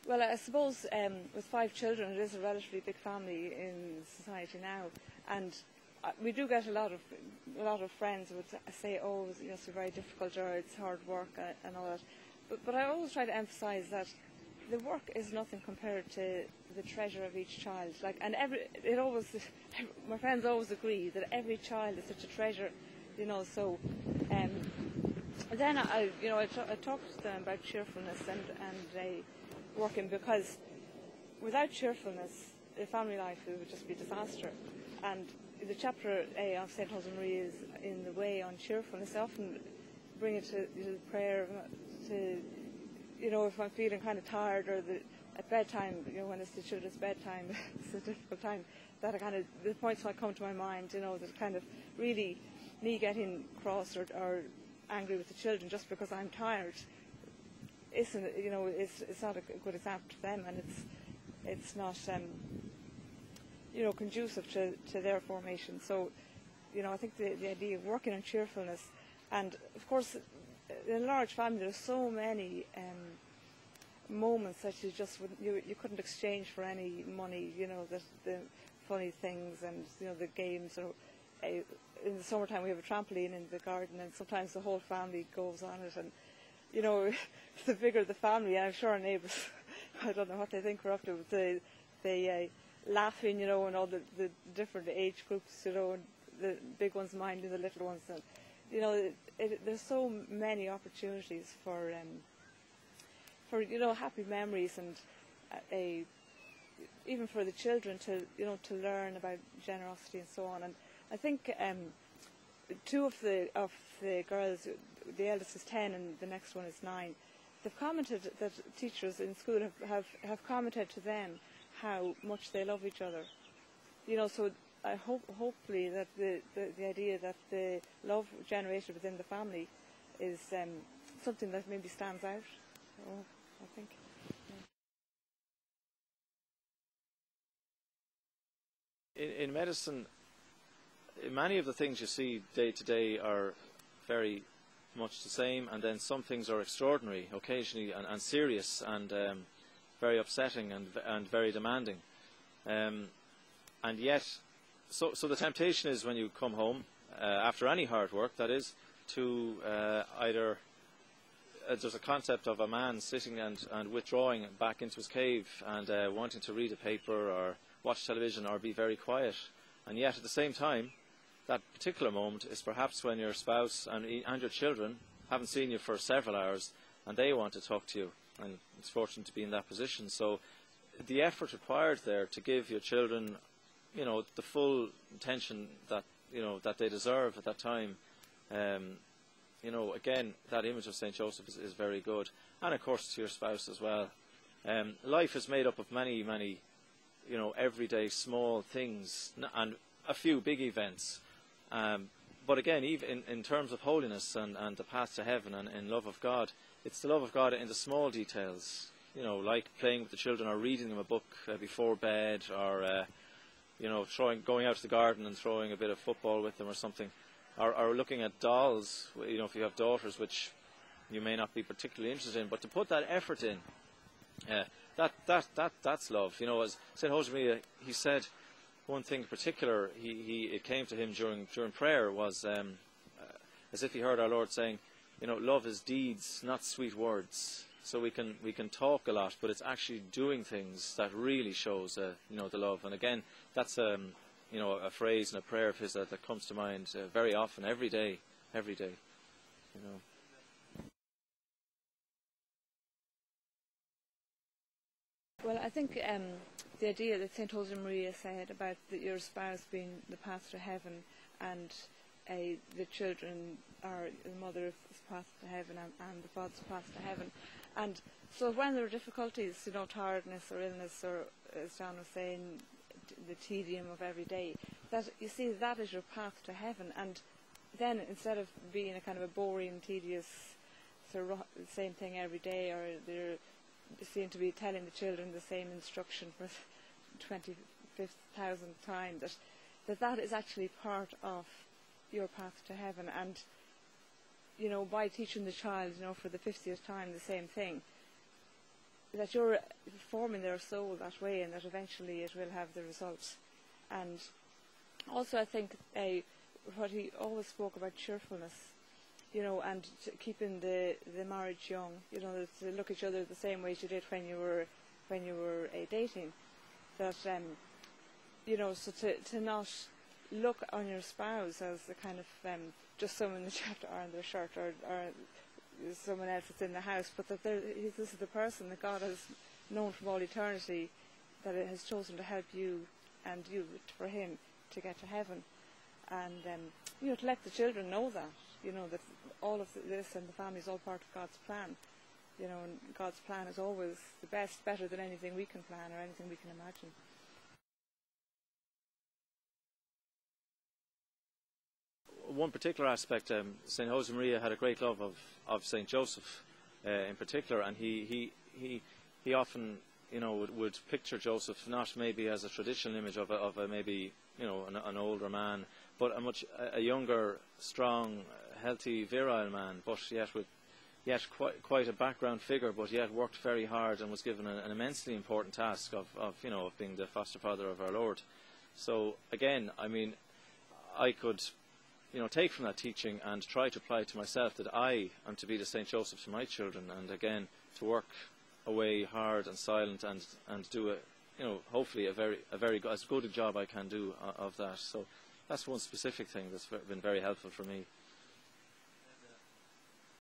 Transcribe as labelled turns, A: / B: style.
A: Well, I suppose with 5 children, it is a relatively big family in society now, and we do get a lot of friends who would say, "Oh, it's very difficult," or "It's hard work," and all that. But I always try to emphasise that the work is nothing compared to the treasure of each child. My friends always agree that every child is such a treasure, So then I talked to them about cheerfulness and working, because without cheerfulness, the family life would just be a disaster. And the chapter of St. Josemaría is in the way on cheerfulness. I often bring it to prayer, to if I'm feeling kind of tired, or at bedtime, when it's the children's bedtime, it's a difficult time, that the points might come to my mind, that kind of really me getting cross or angry with the children just because I'm tired isn't, it's not a good example to them, and it's not, conducive to their formation. So, I think the idea of working on cheerfulness, and of course, in a large family, there's so many moments that you couldn't exchange for any money. The funny things and the games. Or in the summertime, we have a trampoline in the garden, and sometimes the whole family goes on it. And the bigger the family, I'm sure our neighbours, I don't know what they think we're up to, but they laughing, and all the different age groups, and the big ones minding the little ones, and there's so many opportunities for happy memories, and even for the children to learn about generosity and so on. And I think 2 of the girls, the eldest is 10 and the next one is 9. They've commented that teachers in school have commented to them how much they love each other. So I hopefully that the idea that the love generated within the family is something that maybe stands out. I think.
B: In medicine, many of the things you see day to day are very much the same, and then some things are extraordinary occasionally and serious and very upsetting and very demanding. And yet, so the temptation is when you come home after any hard work, that is, to either there's a concept of a man sitting and withdrawing back into his cave and wanting to read a paper or watch television or be very quiet. And yet at the same time, that particular moment is perhaps when your spouse and your children haven't seen you for several hours and they want to talk to you, and it's fortunate to be in that position. So the effort required there to give your children the full attention that that they deserve at that time, again, that image of St. Joseph is very good. And of course to your spouse as well. Life is made up of many everyday small things and a few big events. But again, even in terms of holiness and the path to heaven and in love of God, it's the love of God in the small details, like playing with the children or reading them a book before bed, or going out to the garden and throwing a bit of football with them or something, or looking at dolls, if you have daughters, which you may not be particularly interested in, but to put that effort in, that's love. As St. Josemaría, he said, one thing in particular, it came to him during prayer was as if he heard our Lord saying, love is deeds, not sweet words. So we can talk a lot, but it's actually doing things that really shows the love. And again, that's a phrase and a prayer of his that comes to mind very often, every day.
A: Well, I think the idea that St. Josemaría said about your spouse being the path to heaven, and the children are the mother's path to heaven and the father's path to heaven. And so when there are difficulties, tiredness or illness, or as John was saying, the tedium of every day, that you see that is your path to heaven. And then instead of being a kind of a boring, tedious, same thing every day, or they're seem to be telling the children the same instruction for 25,000th time, that is actually part of your path to heaven. And by teaching the child, for the 50th time the same thing, that you're forming their soul that way, and that eventually it will have the results. And also I think what he always spoke about, cheerfulness, you know, and keeping the marriage young, you know, to look at each other the same way as you did when you were dating. That you know, so to not look on your spouse as a kind of just someone that you have to iron their shirt, or someone else that's in the house, but that this is the person that God has known from all eternity, that it has chosen to help you and you for Him to get to heaven. And you know, to let the children know that, you know, that all of this and the family is all part of God's plan, you know, and God's plan is always the best, better than anything we can plan or anything we can imagine.
B: One particular aspect, San Josemaría had a great love of Saint Joseph in particular, and he often, you know, would picture Joseph not maybe as a traditional image of a maybe, you know, an older man, but a younger, strong, healthy, virile man, but yet quite a background figure, but yet worked very hard and was given an immensely important task of you know, of being the foster father of our Lord. So again, I mean, I could, you know, take from that teaching and try to apply to myself, that I am to be the Saint Joseph to my children, and again to work away hard and silent and do you know, hopefully a very as good a job I can do of that. So that's one specific thing that's been very helpful for me.